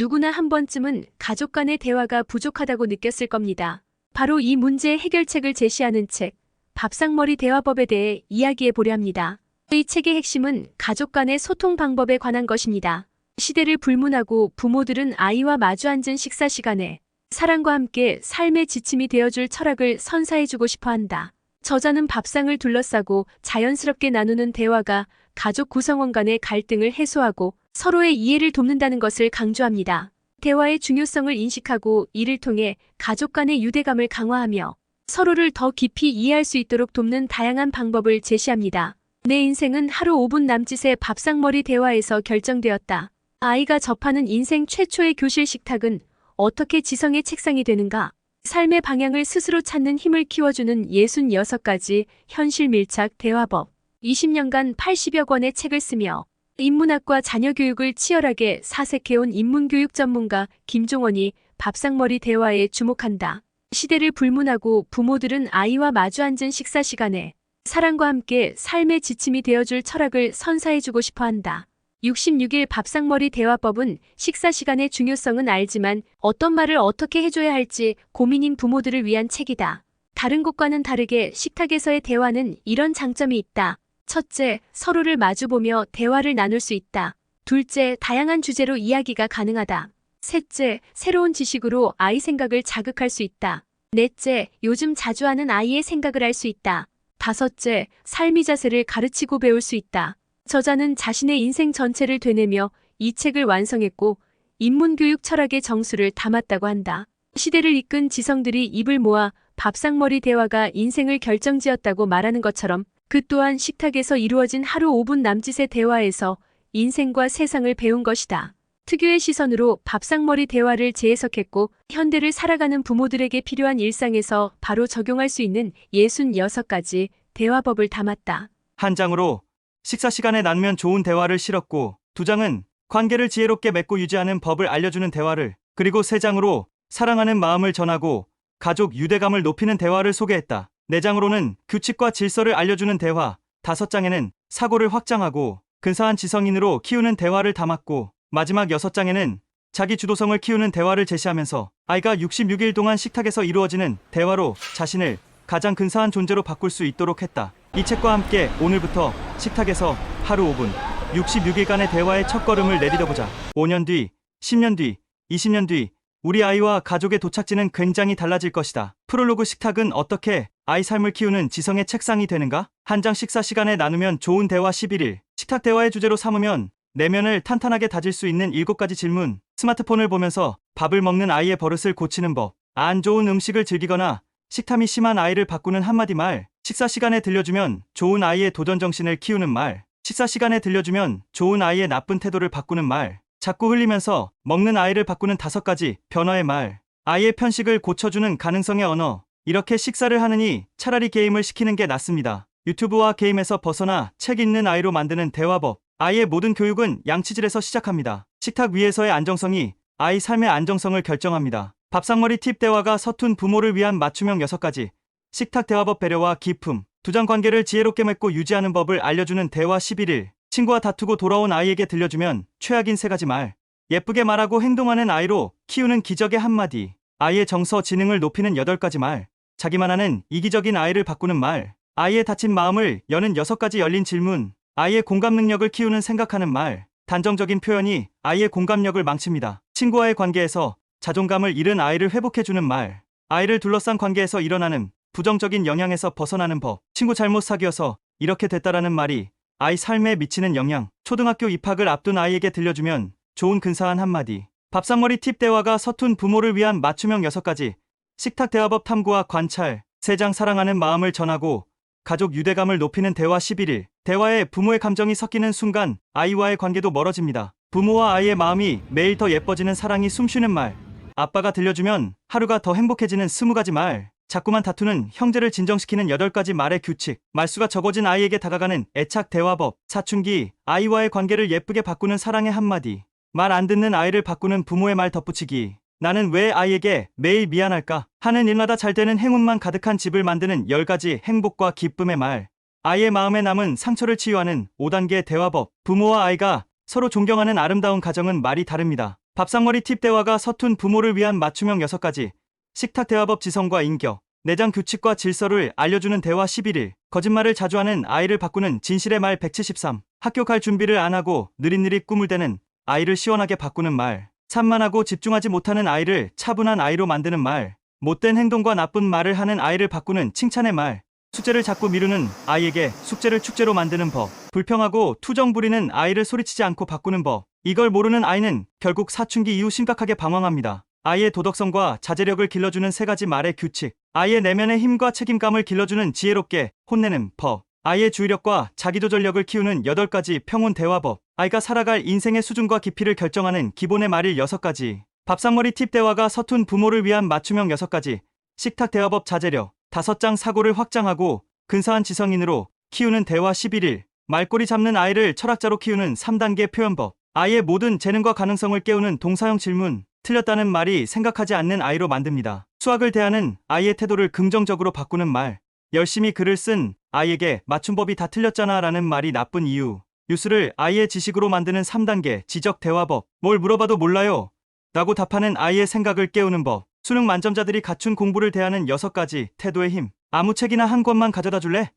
누구나 한 번쯤은 가족 간의 대화가 부족하다고 느꼈을 겁니다. 바로 이 문제의 해결책을 제시하는 책, 밥상머리 대화법에 대해 이야기해 보려 합니다. 이 책의 핵심은 가족 간의 소통 방법에 관한 것입니다. 시대를 불문하고 부모들은 아이와 마주 앉은 식사 시간에 사랑과 함께 삶의 지침이 되어줄 철학을 선사해주고 싶어 한다. 저자는 밥상을 둘러싸고 자연스럽게 나누는 대화가 가족 구성원 간의 갈등을 해소하고 서로의 이해를 돕는다는 것을 강조합니다. 대화의 중요성을 인식하고 이를 통해 가족 간의 유대감을 강화하며 서로를 더 깊이 이해할 수 있도록 돕는 다양한 방법을 제시합니다. 내 인생은 하루 5분 남짓의 밥상머리 대화에서 결정되었다. 아이가 접하는 인생 최초의 교실 식탁은 어떻게 지성의 책상이 되는가? 삶의 방향을 스스로 찾는 힘을 키워주는 66가지 현실 밀착 대화법. 20년간 80여 권의 책을 쓰며 인문학과 자녀교육을 치열하게 사색해온 인문교육 전문가 김종원이 밥상머리 대화에 주목한다. 시대를 불문하고 부모들은 아이와 마주 앉은 식사 시간에 사랑과 함께 삶의 지침이 되어줄 철학을 선사해주고 싶어 한다. 66일 밥상머리 대화법은 식사 시간의 중요성은 알지만 어떤 말을 어떻게 해줘야 할지 고민인 부모들을 위한 책이다. 다른 곳과는 다르게 식탁에서의 대화는 이런 장점이 있다. 첫째, 서로를 마주보며 대화를 나눌 수 있다. 둘째, 다양한 주제로 이야기가 가능하다. 셋째, 새로운 지식으로 아이 생각을 자극할 수 있다. 넷째, 요즘 자주 하는 아이의 생각을 알 수 있다. 다섯째, 삶의 자세를 가르치고 배울 수 있다. 저자는 자신의 인생 전체를 되뇌며 이 책을 완성했고 인문교육 철학의 정수를 담았다고 한다. 시대를 이끈 지성들이 입을 모아 밥상머리 대화가 인생을 결정지었다고 말하는 것처럼 그 또한 식탁에서 이루어진 하루 5분 남짓의 대화에서 인생과 세상을 배운 것이다. 특유의 시선으로 밥상머리 대화를 재해석했고 현대를 살아가는 부모들에게 필요한 일상에서 바로 적용할 수 있는 66가지 대화법을 담았다. 한 장으로 식사 시간에 나누면 좋은 대화를 실었고, 두 장은 관계를 지혜롭게 맺고 유지하는 법을 알려주는 대화를, 그리고 세 장으로 사랑하는 마음을 전하고 가족 유대감을 높이는 대화를 소개했다. 네 장으로는 규칙과 질서를 알려주는 대화, 다섯 장에는 사고를 확장하고 근사한 지성인으로 키우는 대화를 담았고, 마지막 6장에는 자기 주도성을 키우는 대화를 제시하면서 아이가 66일 동안 식탁에서 이루어지는 대화로 자신을 가장 근사한 존재로 바꿀 수 있도록 했다. 이 책과 함께 오늘부터 식탁에서 하루 5분, 66일간의 대화의 첫걸음을 내디뎌보자. 5년 뒤, 10년 뒤, 20년 뒤 우리 아이와 가족의 도착지는 굉장히 달라질 것이다. 프롤로그 식탁은 어떻게 아이 삶을 키우는 지성의 책상이 되는가? 한 장 식사 시간에 나누면 좋은 대화 11일. 식탁 대화의 주제로 삼으면 내면을 탄탄하게 다질 수 있는 7가지 질문. 스마트폰을 보면서 밥을 먹는 아이의 버릇을 고치는 법. 안 좋은 음식을 즐기거나 식탐이 심한 아이를 바꾸는 한마디 말. 식사 시간에 들려주면 좋은 아이의 도전 정신을 키우는 말. 식사 시간에 들려주면 좋은 아이의 나쁜 태도를 바꾸는 말. 자꾸 흘리면서 먹는 아이를 바꾸는 5가지 변화의 말. 아이의 편식을 고쳐주는 가능성의 언어. 이렇게 식사를 하느니 차라리 게임을 시키는 게 낫습니다. 유튜브와 게임에서 벗어나 책 읽는 아이로 만드는 대화법. 아이의 모든 교육은 양치질에서 시작합니다. 식탁 위에서의 안정성이 아이 삶의 안정성을 결정합니다. 밥상머리 팁 대화가 서툰 부모를 위한 맞춤형 6가지. 식탁 대화법 배려와 기품. 두 장 관계를 지혜롭게 맺고 유지하는 법을 알려주는 대화 11일. 친구와 다투고 돌아온 아이에게 들려주면 최악인 3가지 말. 예쁘게 말하고 행동하는 아이로 키우는 기적의 한마디. 아이의 정서 지능을 높이는 8가지 말. 자기만 하는 이기적인 아이를 바꾸는 말. 아이의 다친 마음을 여는 6가지 열린 질문. 아이의 공감 능력을 키우는 생각하는 말. 단정적인 표현이 아이의 공감력을 망칩니다. 친구와의 관계에서 자존감을 잃은 아이를 회복해주는 말. 아이를 둘러싼 관계에서 일어나는 부정적인 영향에서 벗어나는 법. 친구 잘못 사귀어서 이렇게 됐다라는 말이 아이 삶에 미치는 영향. 초등학교 입학을 앞둔 아이에게 들려주면 좋은 근사한 한마디. 밥상머리 팁 대화가 서툰 부모를 위한 맞춤형 6가지. 식탁 대화법 탐구와 관찰. 3장 사랑하는 마음을 전하고 가족 유대감을 높이는 대화 11일. 대화에 부모의 감정이 섞이는 순간 아이와의 관계도 멀어집니다. 부모와 아이의 마음이 매일 더 예뻐지는 사랑이 숨쉬는 말. 아빠가 들려주면 하루가 더 행복해지는 20가지 말. 자꾸만 다투는 형제를 진정시키는 8가지 말의 규칙. 말수가 적어진 아이에게 다가가는 애착 대화법. 사춘기 아이와의 관계를 예쁘게 바꾸는 사랑의 한마디. 말 안 듣는 아이를 바꾸는 부모의 말 덧붙이기. 나는 왜 아이에게 매일 미안할까? 하는 일마다 잘 되는 행운만 가득한 집을 만드는 10가지 행복과 기쁨의 말. 아이의 마음에 남은 상처를 치유하는 5단계 대화법. 부모와 아이가 서로 존경하는 아름다운 가정은 말이 다릅니다. 밥상머리 팁 대화가 서툰 부모를 위한 맞춤형 6가지. 식탁 대화법 지성과 인격. 내장 규칙과 질서를 알려주는 대화 11일. 거짓말을 자주 하는 아이를 바꾸는 진실의 말 173. 학교 갈 준비를 안 하고 느릿느릿 꿈을 대는 아이를 시원하게 바꾸는 말. 산만하고 집중하지 못하는 아이를 차분한 아이로 만드는 말. 못된 행동과 나쁜 말을 하는 아이를 바꾸는 칭찬의 말. 숙제를 자꾸 미루는 아이에게 숙제를 축제로 만드는 법. 불평하고 투정 부리는 아이를 소리치지 않고 바꾸는 법. 이걸 모르는 아이는 결국 사춘기 이후 심각하게 방황합니다. 아이의 도덕성과 자제력을 길러주는 3가지 말의 규칙. 아이의 내면의 힘과 책임감을 길러주는 지혜롭게 혼내는 법. 아이의 주의력과 자기조절력을 키우는 8가지 평온 대화법. 아이가 살아갈 인생의 수준과 깊이를 결정하는 기본의 말일 6가지. 밥상머리 팁 대화가 서툰 부모를 위한 맞춤형 6가지. 식탁 대화법 자제력. 5장 사고를 확장하고 근사한 지성인으로 키우는 대화 11일. 말꼬리 잡는 아이를 철학자로 키우는 3단계 표현법. 아이의 모든 재능과 가능성을 깨우는 동사형 질문. 틀렸다는 말이 생각하지 않는 아이로 만듭니다. 수학을 대하는 아이의 태도를 긍정적으로 바꾸는 말. 열심히 글을 쓴 아이에게 맞춤법이 다 틀렸잖아 라는 말이 나쁜 이유. 뉴스를 아이의 지식으로 만드는 3단계 지적 대화법. 뭘 물어봐도 몰라요 라고 답하는 아이의 생각을 깨우는 법. 수능 만점자들이 갖춘 공부를 대하는 6가지 태도의 힘. 아무 책이나 한 권만 가져다 줄래?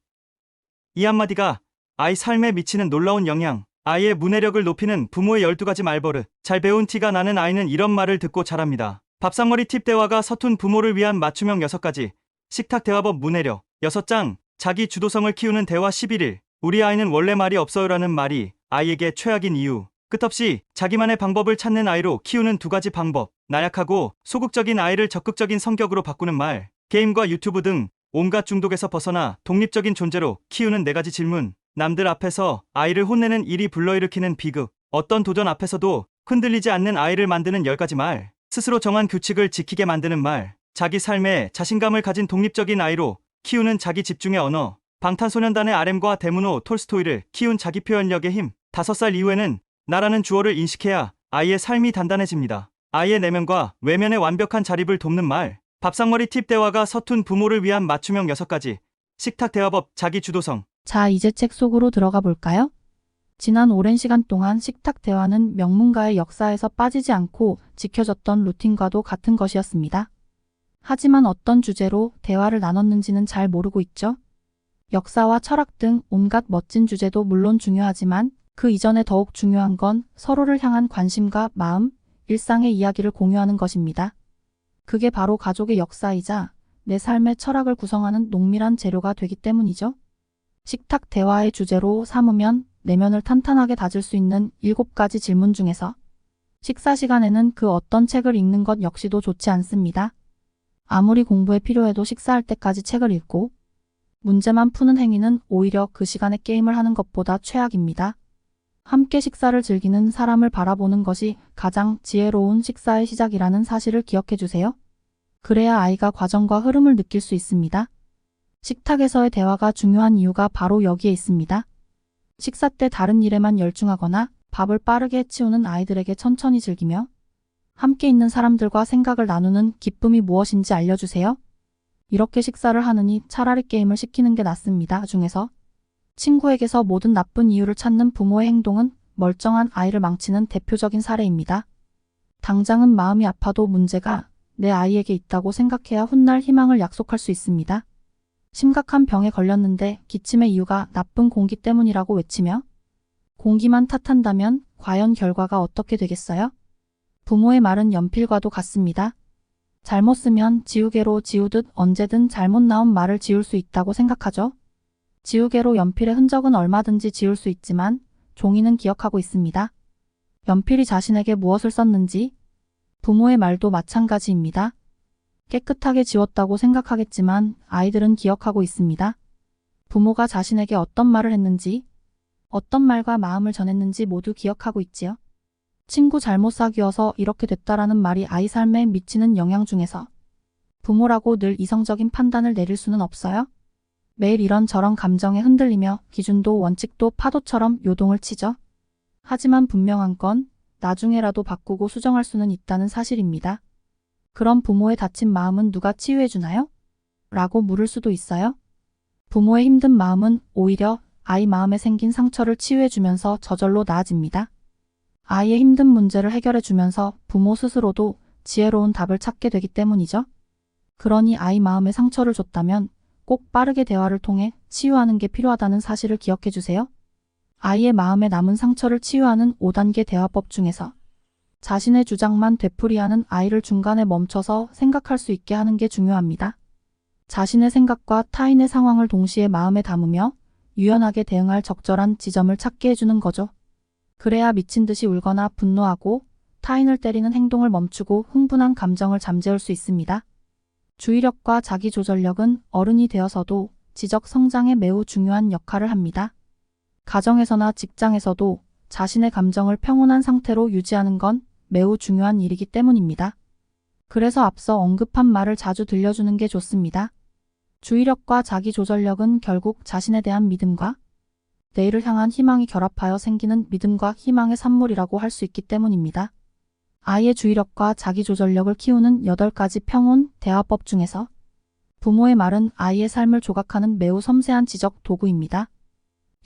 이 한마디가 아이 삶에 미치는 놀라운 영향. 아이의 문해력을 높이는 부모의 12가지 말버릇. 잘 배운 티가 나는 아이는 이런 말을 듣고 자랍니다. 밥상머리 팁 대화가 서툰 부모를 위한 맞춤형 6가지. 식탁 대화법 문해력. 6장 자기 주도성을 키우는 대화 11일. 우리 아이는 원래 말이 없어요라는 말이 아이에게 최악인 이유. 끝없이 자기만의 방법을 찾는 아이로 키우는 2가지 방법. 나약하고 소극적인 아이를 적극적인 성격으로 바꾸는 말. 게임과 유튜브 등 온갖 중독에서 벗어나 독립적인 존재로 키우는 4가지 질문. 남들 앞에서 아이를 혼내는 일이 불러일으키는 비극. 어떤 도전 앞에서도 흔들리지 않는 아이를 만드는 10가지 말. 스스로 정한 규칙을 지키게 만드는 말. 자기 삶에 자신감을 가진 독립적인 아이로 키우는 자기 집중의 언어. 방탄소년단의 RM과 데무노 톨스토이를 키운 자기 표현력의 힘. 5살 이후에는 나라는 주어를 인식해야 아이의 삶이 단단해집니다. 아이의 내면과 외면의 완벽한 자립을 돕는 말. 밥상머리 팁 대화가 서툰 부모를 위한 맞춤형 6가지. 식탁 대화법 자기 주도성. 자, 이제 책 속으로 들어가 볼까요? 지난 오랜 시간 동안 식탁 대화는 명문가의 역사에서 빠지지 않고 지켜졌던 루틴과도 같은 것이었습니다. 하지만 어떤 주제로 대화를 나눴는지는 잘 모르고 있죠? 역사와 철학 등 온갖 멋진 주제도 물론 중요하지만 그 이전에 더욱 중요한 건 서로를 향한 관심과 마음, 일상의 이야기를 공유하는 것입니다. 그게 바로 가족의 역사이자 내 삶의 철학을 구성하는 농밀한 재료가 되기 때문이죠. 식탁 대화의 주제로 삼으면 내면을 탄탄하게 다질 수 있는 7가지 질문 중에서 식사 시간에는 그 어떤 책을 읽는 것 역시도 좋지 않습니다. 아무리 공부에 필요해도 식사할 때까지 책을 읽고 문제만 푸는 행위는 오히려 그 시간에 게임을 하는 것보다 최악입니다. 함께 식사를 즐기는 사람을 바라보는 것이 가장 지혜로운 식사의 시작이라는 사실을 기억해 주세요. 그래야 아이가 과정과 흐름을 느낄 수 있습니다. 식탁에서의 대화가 중요한 이유가 바로 여기에 있습니다. 식사 때 다른 일에만 열중하거나 밥을 빠르게 해치우는 아이들에게 천천히 즐기며 함께 있는 사람들과 생각을 나누는 기쁨이 무엇인지 알려주세요. 이렇게 식사를 하느니 차라리 게임을 시키는 게 낫습니다. 중에서 친구에게서 모든 나쁜 이유를 찾는 부모의 행동은 멀쩡한 아이를 망치는 대표적인 사례입니다. 당장은 마음이 아파도 문제가 내 아이에게 있다고 생각해야 훗날 희망을 약속할 수 있습니다. 심각한 병에 걸렸는데 기침의 이유가 나쁜 공기 때문이라고 외치며 공기만 탓한다면 과연 결과가 어떻게 되겠어요? 부모의 말은 연필과도 같습니다. 잘못 쓰면 지우개로 지우듯 언제든 잘못 나온 말을 지울 수 있다고 생각하죠. 지우개로 연필의 흔적은 얼마든지 지울 수 있지만 종이는 기억하고 있습니다. 연필이 자신에게 무엇을 썼는지 부모의 말도 마찬가지입니다. 깨끗하게 지웠다고 생각하겠지만 아이들은 기억하고 있습니다. 부모가 자신에게 어떤 말을 했는지, 어떤 말과 마음을 전했는지 모두 기억하고 있지요. 친구 잘못 사귀어서 이렇게 됐다라는 말이 아이 삶에 미치는 영향 중에서 부모라고 늘 이성적인 판단을 내릴 수는 없어요. 매일 이런저런 감정에 흔들리며 기준도 원칙도 파도처럼 요동을 치죠. 하지만 분명한 건 나중에라도 바꾸고 수정할 수는 있다는 사실입니다. 그럼 부모의 다친 마음은 누가 치유해주나요? 라고 물을 수도 있어요. 부모의 힘든 마음은 오히려 아이 마음에 생긴 상처를 치유해주면서 저절로 나아집니다. 아이의 힘든 문제를 해결해 주면서 부모 스스로도 지혜로운 답을 찾게 되기 때문이죠. 그러니 아이 마음에 상처를 줬다면 꼭 빠르게 대화를 통해 치유하는 게 필요하다는 사실을 기억해 주세요. 아이의 마음에 남은 상처를 치유하는 5단계 대화법 중에서 자신의 주장만 되풀이하는 아이를 중간에 멈춰서 생각할 수 있게 하는 게 중요합니다. 자신의 생각과 타인의 상황을 동시에 마음에 담으며 유연하게 대응할 적절한 지점을 찾게 해주는 거죠. 그래야 미친 듯이 울거나 분노하고 타인을 때리는 행동을 멈추고 흥분한 감정을 잠재울 수 있습니다. 주의력과 자기조절력은 어른이 되어서도 지적 성장에 매우 중요한 역할을 합니다. 가정에서나 직장에서도 자신의 감정을 평온한 상태로 유지하는 건 매우 중요한 일이기 때문입니다. 그래서 앞서 언급한 말을 자주 들려주는 게 좋습니다. 주의력과 자기조절력은 결국 자신에 대한 믿음과 내일을 향한 희망이 결합하여 생기는 믿음과 희망의 산물이라고 할 수 있기 때문입니다. 아이의 주의력과 자기조절력을 키우는 8가지 평온 대화법 중에서 부모의 말은 아이의 삶을 조각하는 매우 섬세한 지적 도구입니다.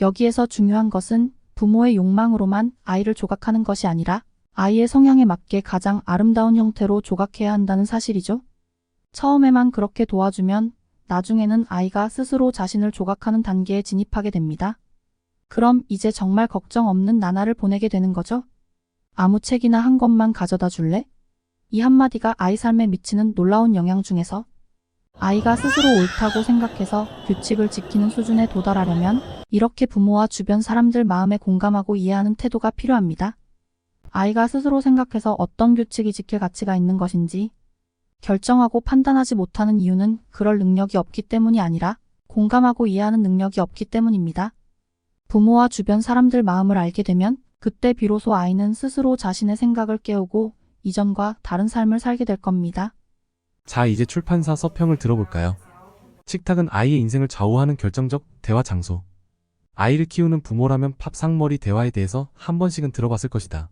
여기에서 중요한 것은 부모의 욕망으로만 아이를 조각하는 것이 아니라 아이의 성향에 맞게 가장 아름다운 형태로 조각해야 한다는 사실이죠. 처음에만 그렇게 도와주면 나중에는 아이가 스스로 자신을 조각하는 단계에 진입하게 됩니다. 그럼 이제 정말 걱정 없는 나날을 보내게 되는 거죠. 아무 책이나 한 권만 가져다 줄래? 이 한마디가 아이 삶에 미치는 놀라운 영향 중에서 아이가 스스로 옳다고 생각해서 규칙을 지키는 수준에 도달하려면 이렇게 부모와 주변 사람들 마음에 공감하고 이해하는 태도가 필요합니다. 아이가 스스로 생각해서 어떤 규칙이 지킬 가치가 있는 것인지 결정하고 판단하지 못하는 이유는 그럴 능력이 없기 때문이 아니라 공감하고 이해하는 능력이 없기 때문입니다. 부모와 주변 사람들 마음을 알게 되면 그때 비로소 아이는 스스로 자신의 생각을 깨우고 이전과 다른 삶을 살게 될 겁니다. 자, 이제 출판사 서평을 들어볼까요? 식탁은 아이의 인생을 좌우하는 결정적 대화 장소. 아이를 키우는 부모라면 팝상머리 대화에 대해서 한 번씩은 들어봤을 것이다.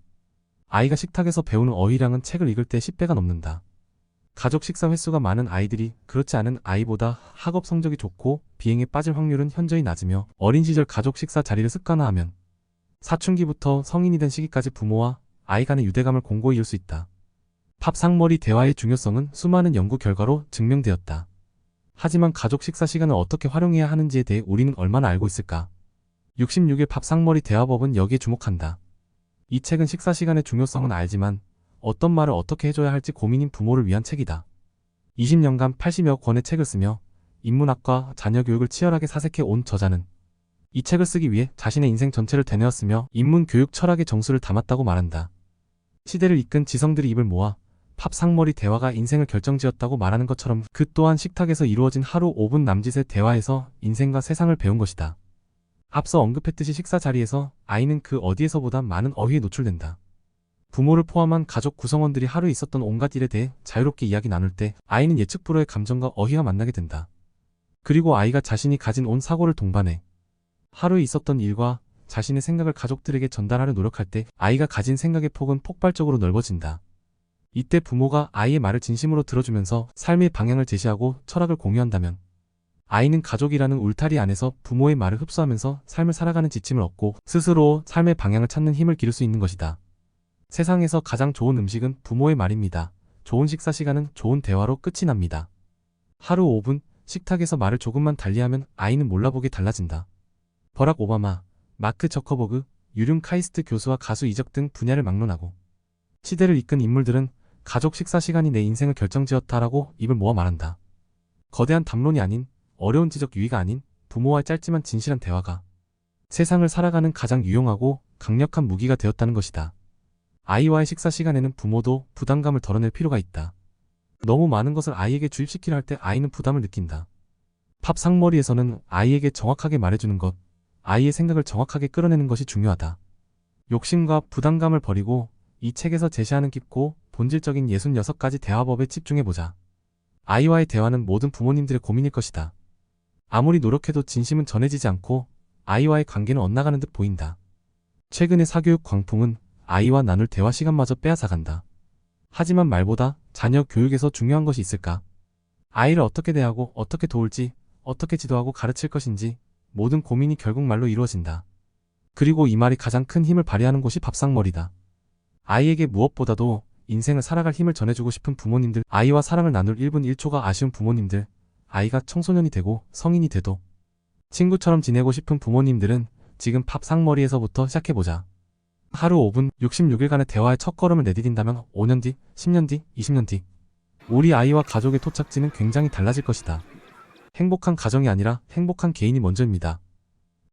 아이가 식탁에서 배우는 어휘량은 책을 읽을 때 10배가 넘는다. 가족 식사 횟수가 많은 아이들이 그렇지 않은 아이보다 학업 성적이 좋고 비행에 빠질 확률은 현저히 낮으며 어린 시절 가족 식사 자리를 습관화하면 사춘기부터 성인이 된 시기까지 부모와 아이 간의 유대감을 공고히 이룰 수 있다. 팝상머리 대화의 중요성은 수많은 연구 결과로 증명되었다. 하지만 가족 식사 시간을 어떻게 활용해야 하는지에 대해 우리는 얼마나 알고 있을까? 66일 팝상머리 대화법은 여기에 주목한다. 이 책은 식사 시간의 중요성은 알지만 어떤 말을 어떻게 해줘야 할지 고민인 부모를 위한 책이다. 20년간 80여 권의 책을 쓰며 인문학과 자녀 교육을 치열하게 사색해 온 저자는 이 책을 쓰기 위해 자신의 인생 전체를 되뇌었으며 인문교육 철학의 정수를 담았다고 말한다. 시대를 이끈 지성들이 입을 모아 팝상머리 대화가 인생을 결정지었다고 말하는 것처럼 그 또한 식탁에서 이루어진 하루 5분 남짓의 대화에서 인생과 세상을 배운 것이다. 앞서 언급했듯이 식사 자리에서 아이는 그 어디에서보다 많은 어휘에 노출된다. 부모를 포함한 가족 구성원들이 하루에 있었던 온갖 일에 대해 자유롭게 이야기 나눌 때 아이는 예측 불허의 감정과 어휘와 만나게 된다. 그리고 아이가 자신이 가진 온 사고를 동반해 하루에 있었던 일과 자신의 생각을 가족들에게 전달하려 노력할 때 아이가 가진 생각의 폭은 폭발적으로 넓어진다. 이때 부모가 아이의 말을 진심으로 들어주면서 삶의 방향을 제시하고 철학을 공유한다면 아이는 가족이라는 울타리 안에서 부모의 말을 흡수하면서 삶을 살아가는 지침을 얻고 스스로 삶의 방향을 찾는 힘을 기를 수 있는 것이다. 세상에서 가장 좋은 음식은 부모의 말입니다. 좋은 식사 시간은 좋은 대화로 끝이 납니다. 하루 5분 식탁에서 말을 조금만 달리하면 아이는 몰라보게 달라진다. 버락 오바마, 마크 저커버그, 유륜 카이스트 교수와 가수 이적 등 분야를 막론하고 시대를 이끈 인물들은 가족 식사 시간이 내 인생을 결정지었다라고 입을 모아 말한다. 거대한 담론이 아닌 어려운 지적 유의가 아닌 부모와의 짧지만 진실한 대화가 세상을 살아가는 가장 유용하고 강력한 무기가 되었다는 것이다. 아이와의 식사 시간에는 부모도 부담감을 덜어낼 필요가 있다. 너무 많은 것을 아이에게 주입시키려 할 때 아이는 부담을 느낀다. 팝상머리에서는 아이에게 정확하게 말해주는 것, 아이의 생각을 정확하게 끌어내는 것이 중요하다. 욕심과 부담감을 버리고 이 책에서 제시하는 깊고 본질적인 66가지 대화법에 집중해보자. 아이와의 대화는 모든 부모님들의 고민일 것이다. 아무리 노력해도 진심은 전해지지 않고 아이와의 관계는 엇나가는 듯 보인다. 최근의 사교육 광풍은 아이와 나눌 대화 시간마저 빼앗아간다. 하지만 말보다 자녀 교육에서 중요한 것이 있을까? 아이를 어떻게 대하고 어떻게 도울지, 어떻게 지도하고 가르칠 것인지 모든 고민이 결국 말로 이루어진다. 그리고 이 말이 가장 큰 힘을 발휘하는 곳이 밥상머리다. 아이에게 무엇보다도 인생을 살아갈 힘을 전해주고 싶은 부모님들, 아이와 사랑을 나눌 1분 1초가 아쉬운 부모님들, 아이가 청소년이 되고 성인이 돼도 친구처럼 지내고 싶은 부모님들은 지금 팝상머리에서부터 시작해보자. 하루 5분 66일간의 대화의 첫걸음을 내디딘다면 5년 뒤, 10년 뒤, 20년 뒤 우리 아이와 가족의 토착지는 굉장히 달라질 것이다. 행복한 가정이 아니라 행복한 개인이 먼저입니다.